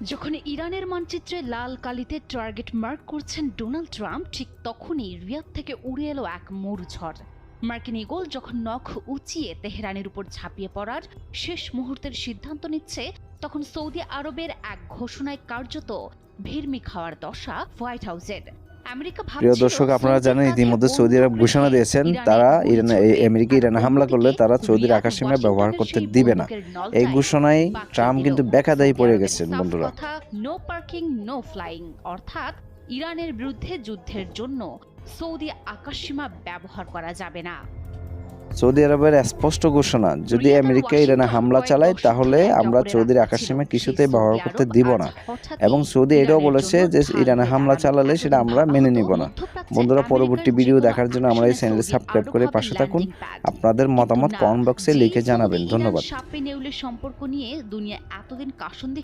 যখন ইরানের মানচিত্রে লাল কালিতে টার্গেট মার্ক করছেন ডোনাল্ড ট্রাম্প, ঠিক তখনই রিয়াদ থেকে উড়ে এলো এক মরুঝড়। মার্কিন ইগল যখন নখ উঁচিয়ে তেহরানের উপর ঝাঁপিয়ে পড়ার শেষ মুহূর্তের সিদ্ধান্ত নিচ্ছে, তখন সৌদি আরবের এক ঘোষণায় কার্যত ভিড়মি খাওয়ার দশা হোয়াইট হাউসের। প্রিয় দর্শক, আপনারা জানেন ইতিমধ্যে সৌদি আরব ঘোষণা দিয়েছেন তারা আমেরিকা ইরানে হামলা করলে তারা সৌদির আকাশসীমা ব্যবহার করতে দিবে না। এই ঘোষণায় ট্রাম্প কিন্তু বেকায়দায় পড়ে গেছেন বন্ধুরা। নো পার্কিং নো ফ্লাইং, অর্থাৎ ইরানের বিরুদ্ধে যুদ্ধের জন্য সৌদি আকাশসীমা ব্যবহার করা যাবে না। সৌদি আরবের স্পষ্ট ঘোষণা, যদি আমেরিকা ইরানে হামলা চালায় তাহলে আমরা সৌদির আকাশসীমা কিছুতেই ব্যবহার করতে দিব না। এবং সৌদি এটাও বলেছে যে ইরানে হামলা চালালে সেটা আমরা মেনে নিব না। বন্ধুরা, পরবর্তী ভিডিও দেখার জন্য আমরা এই চ্যানেলে সাবস্ক্রাইব করে পাশে থাকুন। আপনাদের মতামত কমেন্ট বক্সে লিখে জানাবেন। ধন্যবাদ। সাপে নেউলের সম্পর্ক নিয়ে দুনিয়া এতদিন কাশন দেখে